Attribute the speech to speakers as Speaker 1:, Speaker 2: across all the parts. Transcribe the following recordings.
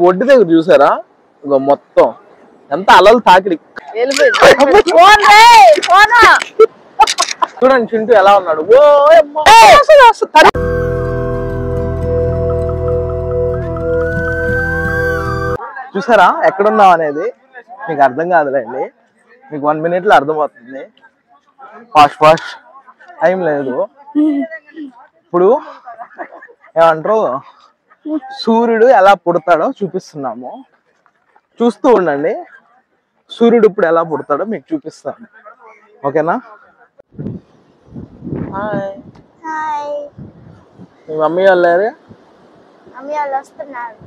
Speaker 1: ఒడ్డు దగ్గర చూసారా ఇగో మొత్తం ఎంత అలలు తాకిడి. చూడండి చింటూ ఎలా ఉన్నాడు. చూసారా ఎక్కడున్నాం అనేది మీకు అర్థం కాదులేండి, మీకు 1 minute లో అర్థమవుతుంది. ఫాస్ట్ టైం లేదు. ఇప్పుడు ఏమంటారు, సూర్యుడు ఎలా పుడతాడో చూపిస్తున్నాము, చూస్తూ ఉండండి. సూర్యుడు ఇప్పుడు ఎలా పుడతాడో మీకు చూపిస్తాను, ఓకేనా? హాయ్. మీ మమ్మీ వాళ్ళు
Speaker 2: వస్తున్నారు.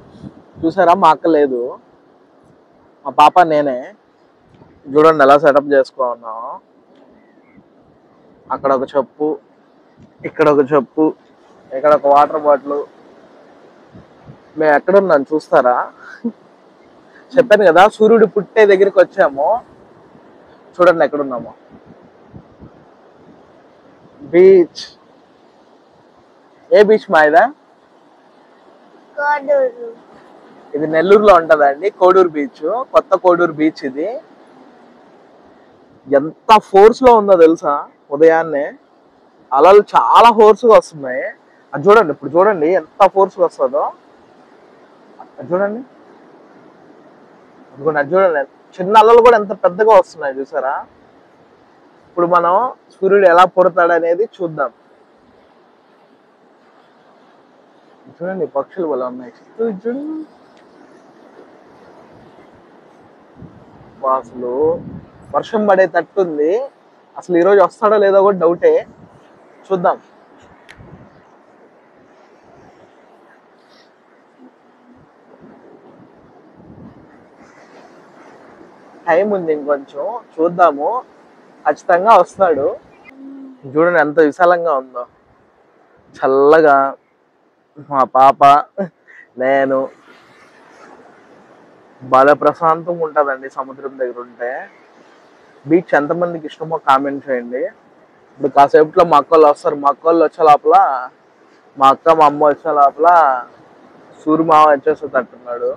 Speaker 1: చూసారా, మా అక్క లేదు, మా పాప నేనే. చూడండి ఎలా సెటప్ చేసుకున్నాం. అక్కడ ఒక చెప్పు, ఇక్కడ ఒక చెప్పు, ఇక్కడ ఒక వాటర్ బాటిల్. మేము ఎక్కడున్నాను చూస్తారా? చెప్పాను కదా సూర్యుడు పుట్టే దగ్గరికి వచ్చాము. చూడండి ఎక్కడున్నాము. బీచ్. ఏ బీచ్ మా ఇదా? ఇది నెల్లూరులో ఉంటదండి, కోడూరు బీచ్, కొత్త కోడూరు బీచ్. ఇది ఎంత ఫోర్స్ లో ఉందో తెలుసా? ఉదయాన్నే అలలు చాలా ఫోర్స్ గా వస్తున్నాయి. అది చూడండి, ఇప్పుడు చూడండి ఎంత ఫోర్స్ గా వస్తుందో. అది చూడండి, అది చూడండి, చిన్న అలలు కూడా ఎంత పెద్దగా వస్తున్నాయి చూసారా? ఇప్పుడు మనం సూర్యుడు ఎలా పుడతాడు అనేది చూద్దాం. చూడండి పక్షులు వల్ల ఉన్నాయి. చూడండి అసలు వర్షం పడేటట్టుంది. అసలు ఈరోజు వస్తాడో లేదో కూడా డౌటే. చూద్దాం. టైం ఉంది ఇంకొంచెం, చూద్దాము. ఖచ్చితంగా వస్తాడు. చూడండి ఎంత విశాలంగా ఉందో, చల్లగా. మా పాప నేను బాగా ప్రశాంతంగా ఉంటుందండి సముద్రం దగ్గర ఉంటే. బీచ్ ఎంతమందికి ఇష్టమో కామెంట్ చేయండి. ఇప్పుడు కాసేపులో మా అక్క వాళ్ళు వస్తారు. మా అక్క వాళ్ళు వచ్చే లోపల, మా అక్క మా అమ్మ వచ్చే లోపల సూర్యమామ వచ్చేసేటట్టున్నాడు.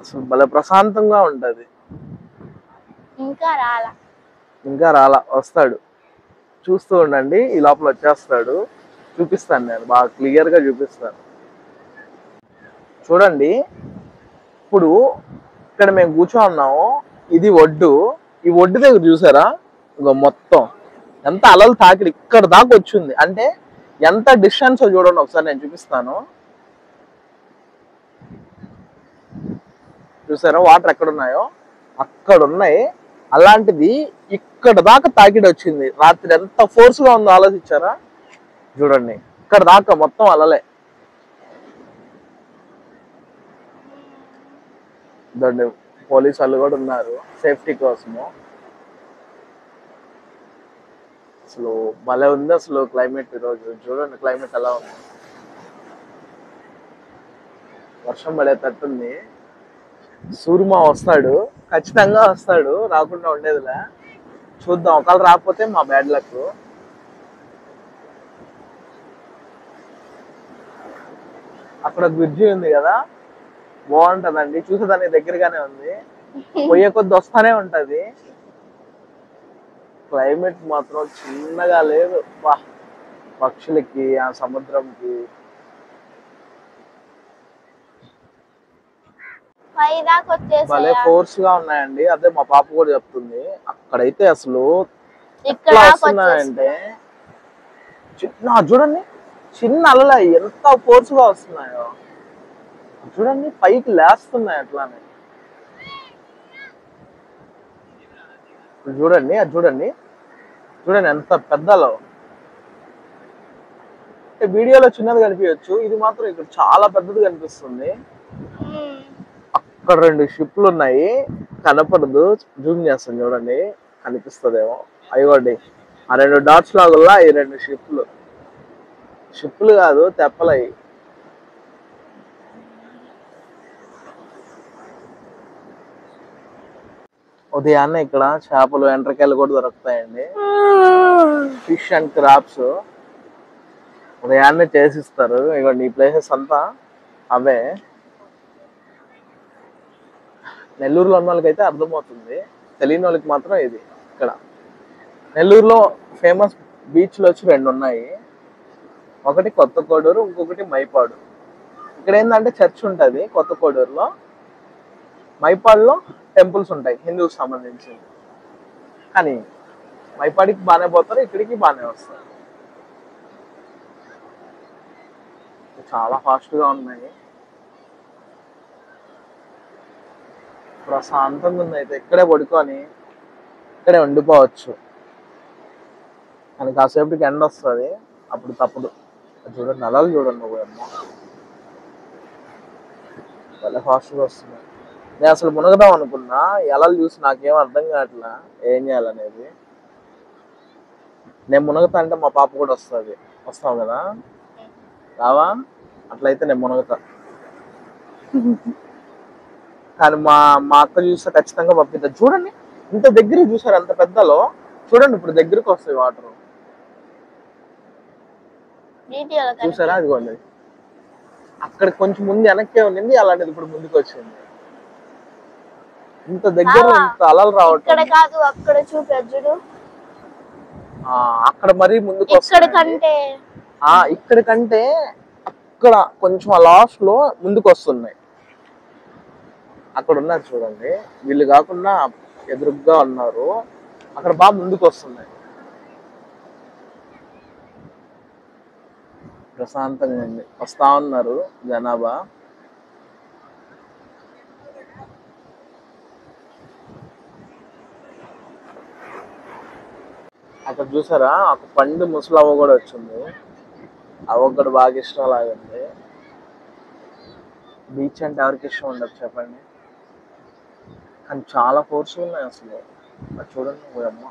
Speaker 1: అసలు భలే ప్రశాంతంగా ఉంటది. ఇంకా రాలా, వస్తాడు. చూస్తూ ఉండండి, ఈ లోపల వచ్చేస్తాడు. చూపిస్తాను, నేను బాగా క్లియర్ గా చూపిస్తాను. చూడండి ఇప్పుడు ఇక్కడ మేము కూర్చోన్నాము, ఇది ఒడ్డు. ఈ ఒడ్డు దగ్గర చూసారా ఇగో మొత్తం ఎంత అలలు తాకిడి ఇక్కడ దాకా వచ్చింది. అంటే ఎంత డిస్టెన్స్ చూడండి ఒకసారి, నేను చూపిస్తాను. చూసారా వాటర్ ఎక్కడ ఉన్నాయో అక్కడ ఉన్నాయి. అలాంటిది ఇక్కడ దాకా తాకిడి వచ్చింది. రాత్రి ఎంత ఫోర్స్ గా ఉందో ఆలోచించారా? చూడండి ఇక్కడ దాకా మొత్తం అలలే. దాన్ని పోలీసు వాళ్ళు కూడా ఉన్నారు సేఫ్టీ కోసము. అసలు భలే ఉంది అసలు క్లైమేట్ ఈరోజు. చూడండి క్లైమేట్ ఎలా ఉంది, వర్షం పడేటట్టుంది. సూర్యమా వస్తాడు, ఖచ్చితంగా వస్తాడు, రాకుండా ఉండేదిలే. చూద్దాం, ఒకవేళ రాకపోతే మా బ్యాడ్ లక్. అక్కడ బ్రిడ్జి ఉంది కదా, బాగుంటదండి, చూసేదానికి దగ్గరగానే ఉంది. పోయే కొద్ది వస్తానే ఉంటది. క్లైమేట్ మాత్రం చిన్నగా లేదు. పక్షులకి ఆ సముద్రంకి భలే ఫోర్స్ గా ఉన్నాయండి. అదే మా పాప కూడా చెప్తుంది. అక్కడైతే అసలు ఎట్లా వస్తున్నాయంటే చూడండి, చిన్న అలలు ఎంత ఫోర్స్ గా వస్తున్నాయో చూడండి, పైకి లేస్తున్నాయి అట్లానే. చూడండి, అది చూడండి, చూడండి ఎంత పెద్దలో. వీడియోలో చిన్నది కనిపించచ్చు, ఇది మాత్రం ఇక్కడ చాలా పెద్దది కనిపిస్తుంది. అక్కడ 2 షిప్లు ఉన్నాయి, కనపడదు. జూమ్ చేస్తాను చూడండి, కనిపిస్తుందేమో. అయ్యోండి ఆ 2 డాట్స్ లాగుల్లా ఈ 2 షిప్లు. షిప్లు కాదు, తెప్పలయి. ఉదయాన్నే ఇక్కడ చేపలు, ఎండ్రకాయలు కూడా దొరుకుతాయండి. ఫిష్ అండ్ క్రాప్స్ ఉదయాన్నే చేసిస్తారు. ఇవ్వండి ఈ ప్లేసెస్ అంతా అవే నెల్లూరులో ఉన్న వాళ్ళకైతే అర్థమవుతుంది, తెలియని వాళ్ళకి మాత్రం ఇది. ఇక్కడ నెల్లూరులో ఫేమస్ బీచ్లు వచ్చి 2 ఉన్నాయి, ఒకటి కొత్త కోడూరు, ఇంకొకటి మైపాడు. ఇక్కడ ఏంటంటే చర్చ్ ఉంటుంది కొత్త కోడూరులో, మైపాడులో టెంపుల్స్ ఉంటాయి హిందూకి సంబంధించి. కానీ మైపాడికి బాగానే పోతారు, ఇక్కడికి బాగానే వస్తారు. చాలా ఫాస్ట్గా ఉన్నాయి, ప్రశాంతంగా ఉంది. అయితే ఇక్కడే పడుకొని ఇక్కడే ఉండిపోవచ్చు. కానీ కాసేపటికి ఎండ వస్తుంది, అప్పుడు తప్పదు. చూడండి అలలు చూడండి, అమ్మ చాలా ఫాస్ట్గా వస్తున్నాయి. నేను అసలు మునగదాం అనుకున్నా, అలలు చూసి నాకేం అర్థం కావట్లా ఏం చేయాలనేది. నేను మునగతా అంటే మా పాప కూడా వస్తుంది. వస్తావు కదా రావా? అట్లయితే నేను మునగతా. కానీ మా అక్క చూస్తే ఖచ్చితంగా పంపిద్దా. చూడండి ఇంత దగ్గర చూసారు, అంత పెద్దలో చూడండి. ఇప్పుడు దగ్గరకు వస్తాయి వాటర్, చూసారా? అదిగోండి అక్కడ కొంచెం ముందు వెనక్కే ఉండింది, అలాంటిది ఇప్పుడు ముందుకు వచ్చింది. ఇంత దగ్గర ఇంత అలలు రావట్లేదు. అక్కడ మరీ ముందుకు వస్తుంది. ఇక్కడ కంటే అక్కడ కొంచెం లాస్ట్ లో ముందుకు వస్తున్నాయి. అక్కడ ఉన్నారు చూడండి, వీళ్ళు కాకుండా ఎదురుగ్గా ఉన్నారు, అక్కడ బాగా ముందుకు వస్తున్నాయి. ప్రశాంతంగా ఉంది. వస్తా ఉన్నారు జనాభా. అక్కడ చూసారా, ఒక పండు ముసలవ్వ కూడా వచ్చింది. అవ్వకు కూడా బాగా ఇష్టం లాగుంది. బీచ్ అంటే ఎవరికి ఇష్టం ఉండదు చెప్పండి, కానీ చాలా ఫోర్స్ ఉన్నాయి అసలు. అది చూడండి అమ్మ.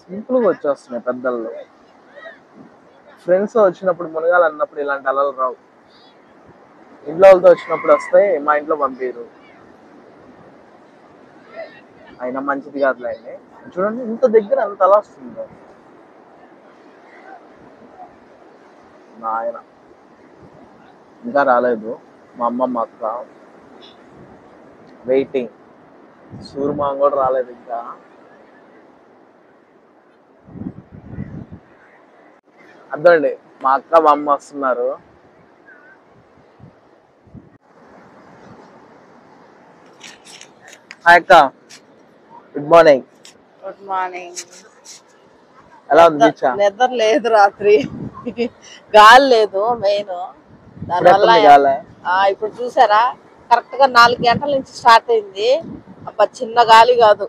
Speaker 1: సింపుల్గా వచ్చేస్తున్నాయి పెద్దల్లో. ఫ్రెండ్స్ వచ్చినప్పుడు మునగాలన్నప్పుడు ఇలాంటి అలలు రావు. ఇంట్లో వాళ్ళతో వచ్చినప్పుడు వస్తాయి, మా ఇంట్లో పంపిరు. అయినా మంచిది కాదులే. చూడండి ఇంత దగ్గర అంత అలా వస్తుంది. నాయన ఇంకా రాలేదు. మా అమ్మమ్మ అక్క వెయిటింగ్. సూర్యమా కూడా రాలేదు ఇంకా. అర్థండి, మా అక్క మా అమ్మ వస్తున్నారు. హాయ్ అక్క, గుడ్ మార్నింగ్.
Speaker 2: Good morning.
Speaker 1: ఎలా ఉంది బీచ్?
Speaker 2: నిద్ర లేదు రాత్రి, గాలి లేదు మెయిన్. దానివల్ల ఇప్పుడు చూసారా కరెక్ట్ గా 4 గంటల నుంచి స్టార్ట్ అయింది. అబ్బా చిన్న గాలి కాదు.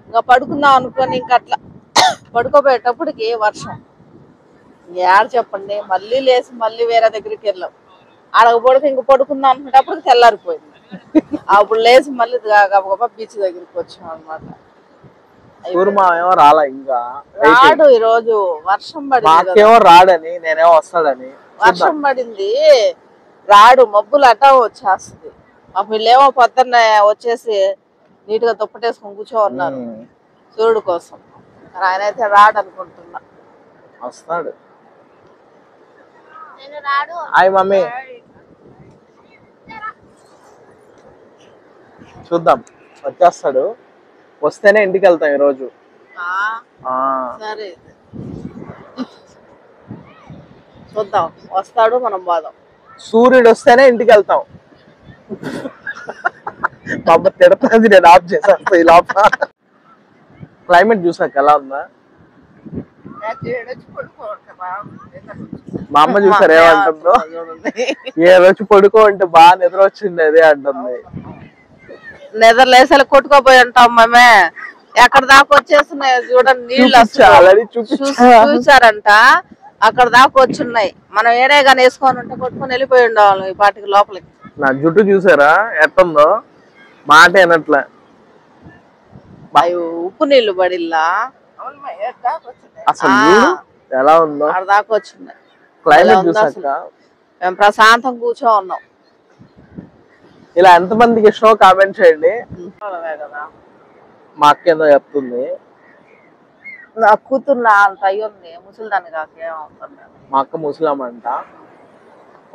Speaker 2: ఇంకా పడుకుందాం అనుకొని ఇంకా అట్లా పడుకోబోయేటప్పటికి వర్షం. ఏడ చెప్పండి, మళ్ళీ లేచి మళ్ళీ వేరే దగ్గరికి వెళ్ళాం. ఆడకపోతే ఇంక పడుకుందాం అనుకునేటప్పుడు తెల్లారిపోయింది. అప్పుడు లేచి మళ్ళీ గబగబా బీచ్ దగ్గరికి వచ్చాం అనమాట.
Speaker 1: రాలా ఇంకా
Speaker 2: రాడు. ఈ రోజు వర్షం పడింది,
Speaker 1: రాడని నేనేమో వస్తాడని.
Speaker 2: వర్షం పడింది రాడు, మబ్బులు అటా వచ్చేస్తుంది. మా వీళ్ళేమో పొద్దున్న వచ్చేసి నీట్ గా దుప్పటేసుకొని కూర్చో ఉన్నారు సూర్యుడు కోసం. ఆయన అయితే రాడు అనుకుంటున్నా.
Speaker 1: వస్తాడు. హాయ్ మమ్మీ, చూద్దాం వచ్చేస్తాడు. వస్తేనే ఇంటికి వెళ్తాం ఈరోజు.
Speaker 2: సరే చూద్దాం, వస్తాడు మనం పోదాం.
Speaker 1: సూర్యుడు వస్తేనే ఇంటికి వెళ్తాం. మా అమ్మ తిడుతుంది, నేను ఆఫ్ చేసేస్తా ఈ లోపల. క్లైమేట్ చూసాక ఎలా ఉందా? మా అమ్మ చూసారు ఏమంటుందో, ఏ రోజు పడుకో అంటే బాగా నిద్ర వచ్చింది అదే అంటుంది.
Speaker 2: నిద్ర లేసలు కొట్టుకోపోయి ఉంటాం మేమే. ఎక్కడ దాకా వచ్చేస్తున్నాయి చూడండి నీళ్ళు. చూసారంట అక్కడ దాకా వచ్చున్నాయి. మనం ఏడే కానీ వేసుకొని ఉంటే కొట్టుకొని వెళ్ళిపోయి ఉండేవాళ్ళం ఈ పాటికి లోపలికి.
Speaker 1: నా జుట్టు చూసారా ఎట్టుందో, మాట ఏనట్లే.
Speaker 2: ఉప్పు నీళ్లు పడిల్లా
Speaker 1: అసలు ఎలా ఉందో.
Speaker 2: అక్కడ దాకా వచ్చున్నాయి.
Speaker 1: క్లైమేట్ చూసాక
Speaker 2: మేము ప్రశాంతం కూర్చో ఉన్నాం.
Speaker 1: ఇలా ఎంతమందికి ఇష్టమో కామెంట్ చేయండి. మా అక్క ఏదో చెప్తుంది,
Speaker 2: నా కూతురు నా అంత అయ్యింది ముసలిదాన్ని కాక ఏమవుతుంది.
Speaker 1: మా అక్క ముసలామంట.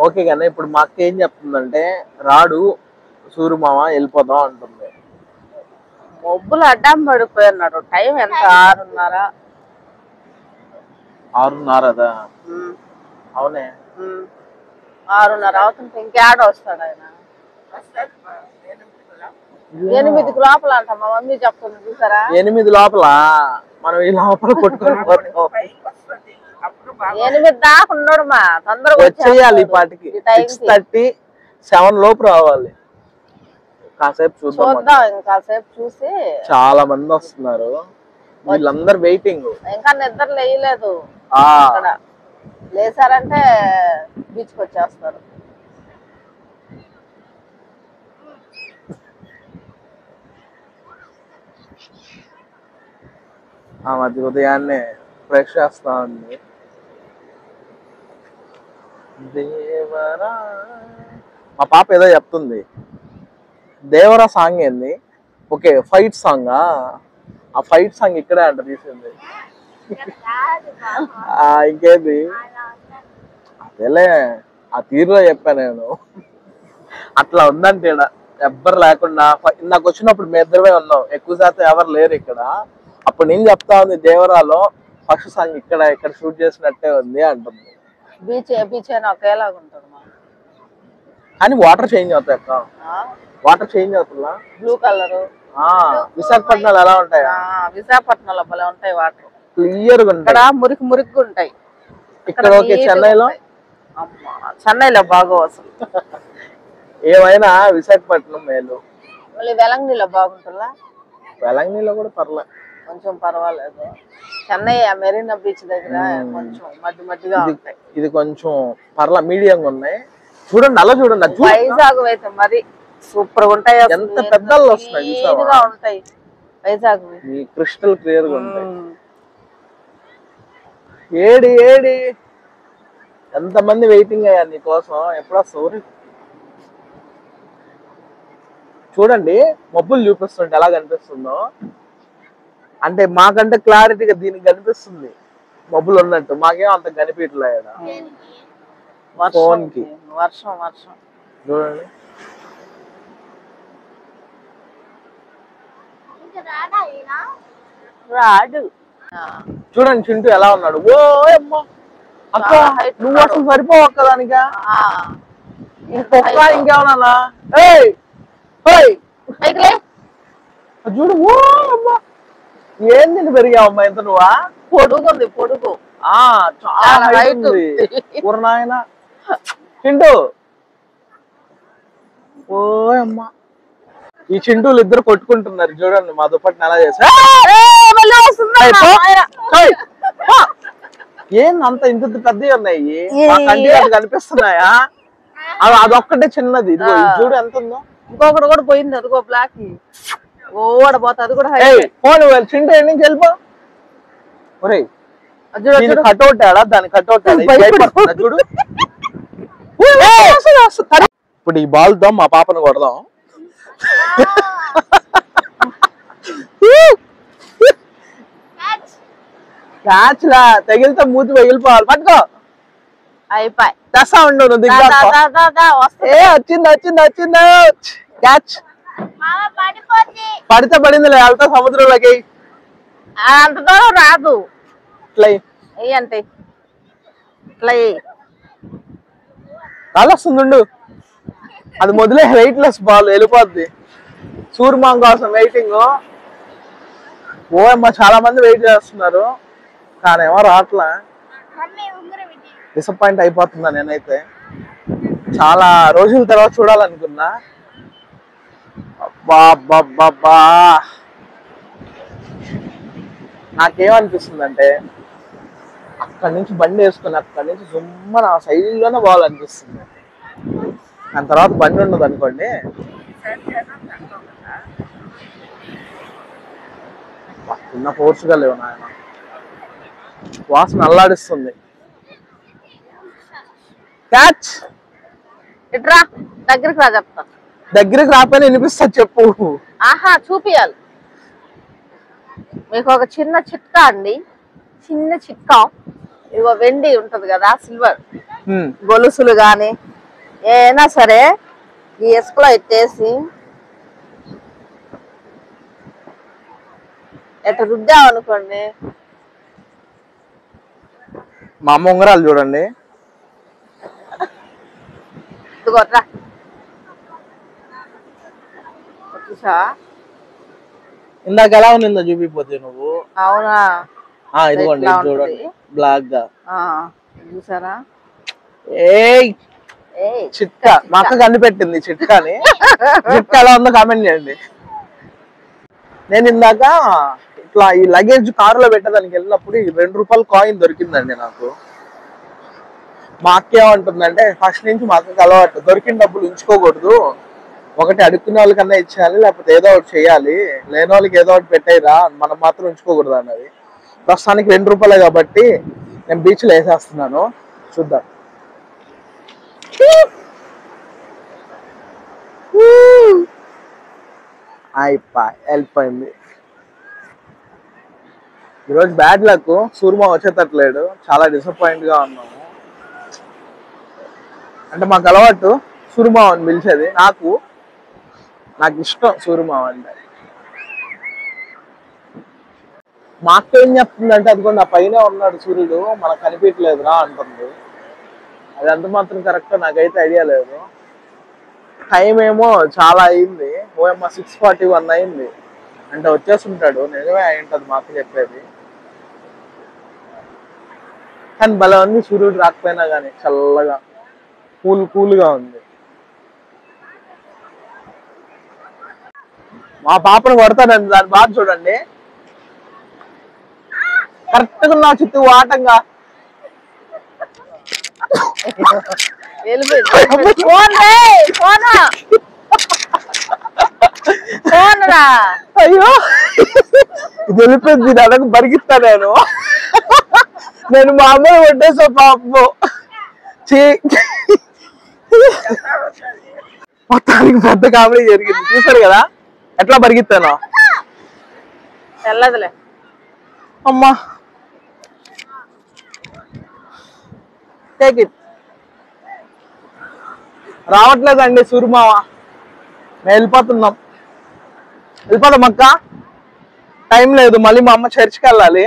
Speaker 1: ఓకే కానీ ఇప్పుడు మా అక్క ఏం చెప్తుందంటే రాడు సూర్యమామ వెళ్ళిపోదాం అంటుంది.
Speaker 2: మబ్బులు అడ్డం పడిపోయినాడు. టైం ఎంత 6:30.
Speaker 1: 6:30 అవునే
Speaker 2: 6:30 అవుతుంటే ఇంకేడ వస్తాడు ఆయన. 8 లోపల అంట మా మమ్మీ చెప్తుంది చూసారా.
Speaker 1: 8 లోపల మనం ఈ లోపల కొట్టుకొని పోతాం.
Speaker 2: 8 దాకా ఉన్నాడు మా తొందరగా
Speaker 1: వచ్చేయాలి. ఈ పాటికి 6:30, 7 లోపు రావాలి. కాసేపు చూద్దాం.
Speaker 2: ఇంకాసేపు చూసి
Speaker 1: చాలా మంది వస్తున్నారు. వీళ్ళందరూ వెయిటింగ్.
Speaker 2: ఇంకా నిద్ర లేయలేదు.
Speaker 1: అక్కడ
Speaker 2: లేసారంటే బీచ్ కి వచ్చేస్తారు.
Speaker 1: ఆ మధ్య ఉదయాన్నే ఫ్రెష్ చేస్తా ఉంది. దేవరా మా పాప ఏదో చెప్తుంది. దేవరా సాంగ్ ఏంది? Okay fight song. ఆ ఫైట్ సాంగ్ ఇక్కడే అంట తీసింది. ఇంకేది అదేలే ఆ తీరులో చెప్పా నేను. అట్లా ఉందంటే ఎవ్వరు లేకుండా నాకు వచ్చినప్పుడు మీ ఇద్దరమే ఉన్నాం. ఎక్కువ శాతం ఎవరు లేరు ఇక్కడ. అప్పుడు నేను చెప్తా ఉంది దేవరాలో ఫస్ట్ సాంగ్ ఇక్కడ షూట్ చేసినట్టే ఉంది అంటుంది.
Speaker 2: బీచ్ అయినా ఒకేలాగా ఉంటుంది
Speaker 1: కానీ వాటర్ చేంజ్ అవుతాయి అక్క. వాటర్ చేంజ్ అవుతుందా?
Speaker 2: Blue colour.
Speaker 1: విశాఖపట్నాలు ఎలా ఉంటాయి?
Speaker 2: విశాఖపట్నంలో భలే ఉంటాయి వాటర్.
Speaker 1: క్లియర్ గా ఉంటాయి.
Speaker 2: మురికి మురికిగా ఉంటాయి.
Speaker 1: ఇక్కడ ఓకే.
Speaker 2: చెన్నైలో బాగా అసలు
Speaker 1: ఏమైనా విశాఖపట్నం మేలు.
Speaker 2: మళ్ళీ వెలంగిణిలో బాగుంటుందా?
Speaker 1: వెలంగిణిలో కూడా
Speaker 2: కొంచెం పర్వాలేదు. చెన్నై మెరీనా బీచ్ దగ్గర కొంచెం మధ్యగా ఉంటాయి.
Speaker 1: ఇది కొంచెం మీడియంగా ఉన్నాయి. చూడండి అలా చూడండి.
Speaker 2: వైజాగ్ అయితే మరి సూపర్ గా ఉంటాయి.
Speaker 1: ఎంత పెద్ద వస్తున్నాయి
Speaker 2: ఉంటాయి వైజాగ్.
Speaker 1: క్రిస్టల్ క్లియర్ గా ఉంటాయి. ఏడి ఎంతమంది వెయిటింగ్ అయ్యారు నీ కోసం. ఎప్పుడా సోరీ చూడండి మబ్బులు చూపిస్తుంటే ఎలా కనిపిస్తుందో. అంటే మాకంటే క్లారిటీగా దీనికి కనిపిస్తుంది మబ్బులు ఉన్నట్టు. మాకేం అంత కనిపించలేదు ఫోన్ కి.
Speaker 2: వర్షం
Speaker 1: చూడండి.
Speaker 2: రాడు.
Speaker 1: చూడండి చింటూ ఎలా ఉన్నాడు. ఓ అమ్మా అక్క నువ్వు అసలు సరిపోవు ఒక్కదానికా. ఇంకొక్క ఇంకేమన్నా చూడు. ఓ అమ్మా ఏంది పెరిగావమ్మా ఇంత నువ్వా?
Speaker 2: పొడుగు
Speaker 1: చాలా హైట్ ఉంది. నాయన చింటూ. ఓ అమ్మా ఈ చింటూలు ఇద్దరు కొట్టుకుంటున్నారు. చూడండి మా దుప్పటిని ఎలా చేసా. ఏంది అంత ఇంత పెద్దవి ఉన్నాయి. మా కంటి కనిపిస్తున్నాయా? అదొక్కటే చిన్నది. ఇదిగో చూడు ఎంత ఉందో.
Speaker 2: ఇంకొకటి కూడా పోయింది. అదిగో బ్లాక్ ఓడబోతా. అది కూడా
Speaker 1: ఫోన్ చింటూ ఎన్ని నుంచి వెళ్ళిపో. ఒరే కట్అవుట్ ఆడా దాని కట్అవుట్ చూడు. ఇప్పుడు ఈ బాల్ తో మా పాపను కొడదాం. క్యాచ్ లా తగిలితే మూతి పగిలిపోవాలి. పట్టుకో
Speaker 2: అయిపోయి
Speaker 1: తెస్తా ఉండు. నువ్వు వచ్చింది క్యాచ్. పడితే పడిందిలే. వెళ్తా సముద్రంలోకి.
Speaker 2: అంత దూరం రాదు.
Speaker 1: అంటే కాలొస్తుంది. అది మొదలే వెయిట్లెస్ బాల్ వెళ్ళిపోద్ది. సూర్యమాం కోసం వెయిటింగ్. ఓ అమ్మ చాలా మంది వెయిట్ చేస్తున్నారు కానీ ఏమో రావట్లా. డిసప్పాయింట్ అయిపోతున్నా నేనైతే. చాలా రోజుల తర్వాత చూడాలనుకున్నా. అబ్బా నాకేమనిపిస్తుంది అంటే అక్కడి నుంచి బండి వేసుకుని అక్కడి నుంచి సుమ్మన ఆ సైడ్లోనే పోవాలనిపిస్తుంది. దాని తర్వాత బండి ఉండదు అనుకోండి. చిన్న ఫోర్స్గా లేవు నాయన. వాసన అల్లాడిస్తుంది.
Speaker 2: క్యాచ్ ఇట్రా దగ్గరికి రా చెప్తా.
Speaker 1: దగ్గరికి రాకపోయినా వినిపిస్తా చెప్పు.
Speaker 2: ఆహా చూపియాలి మీకు ఒక చిన్న చిట్కా అండి. చిన్న చిట్కా, ఇదిగో వెండి ఉంటది కదా, సిల్వర్ గొలుసులు గాని ఏమైనా సరే ఈ ఇసుకలో ఎట్టేసి ఎట్లా రుద్దామనుకోండి.
Speaker 1: మా అమ్మ ఉంగరాలు చూడండి.
Speaker 2: ఇదిగోట్రా చూసా,
Speaker 1: ఇందాక ఎలా ఉన్నిందో చూపిపోతే నువ్వు.
Speaker 2: అవునా?
Speaker 1: ఇదిగోండి చూడండి బ్లాక్ గా
Speaker 2: చూసారా?
Speaker 1: చిట్కా మా అక్క కనిపెట్టింది చిట్కాని. చిట్కా ఎలా ఉందో కామెంట్ చేయండి. నేను ఇందాక ఇట్లా ఈ లగేజ్ కారులో పెట్టడానికి వెళ్ళినప్పుడు ఈ ₹2 కాయిన్ దొరికిందండి నాకు. మా అక్క ఏమంటుందంటే, ఫస్ట్ నుంచి మా అక్కకి అలవాటు, దొరికిన డబ్బులు ఉంచుకోకూడదు, ఒకటి అడుక్కునే వాళ్ళకన్నా ఇచ్చేయాలి, లేకపోతే ఏదో ఒకటి చేయాలి, లేని వాళ్ళకి ఏదో ఒకటి పెట్టేయరా, మనం మాత్రం ఉంచుకోకూడదు అన్నది. ప్రస్తుతానికి ₹2 కాబట్టి నేను బీచ్ లో వేసేస్తున్నాను. చూద్దాం. వెళ్ళిపోయింది. ఈరోజు బ్యాడ్ లక్, సూర్మ వచ్చేటట్లేడు, చాలా డిసప్పాయింట్ గా ఉన్నాము. అంటే మాకు అలవాటు సూర్యమావ అని పిలిచేది. నాకు ఇష్టం సూర్యమావ అంటే. మా అక్క ఏం చెప్తుందంటే, అదిగో నా పైన ఉన్నాడు సూర్యుడు, మనకు కనిపించలేదురా అంటుంది. అది ఎంత మాత్రం కరెక్టో నాకైతే ఐడియా లేదు. టైం ఏమో చాలా అయింది, 6:41 అయింది, అంటే వచ్చేస్తుంటాడు. నిజమే అయి ఉంటుంది మా అక్క చెప్పేది. కానీ భలే ఉంది సూర్యుడు రాకపోయినా కానీ, చల్లగా కూల్గా ఉంది. మా పాపను కొడతానండి, దాన్ని బాగా చూడండి. కరెక్ట్ గా నా చుట్టూ ఆటంగా అయ్యో ఇది వెళ్ళిపోయింది. నాకు బరిగిస్తా నేను మా అమ్మని కొట్టేసా పాపము. మొత్తానికి పెద్ద కామెడీ జరిగింది. చూసారు కదా ఎట్లా బరిగిస్తానో.
Speaker 2: తెల్లదులే
Speaker 1: అమ్మా, టేక్ ఇట్. రావట్లేదండి సూర్యమావ, మేము వెళ్ళిపోతాం అక్క. టైం లేదు, మళ్ళీ మా అమ్మ చర్చికి వెళ్ళాలి.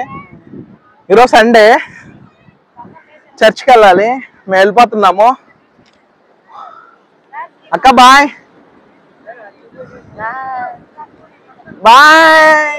Speaker 1: ఈరోజు సండే, చర్చికి వెళ్ళాలి. మేము వెళ్ళిపోతున్నాము అక్క. Bye bye.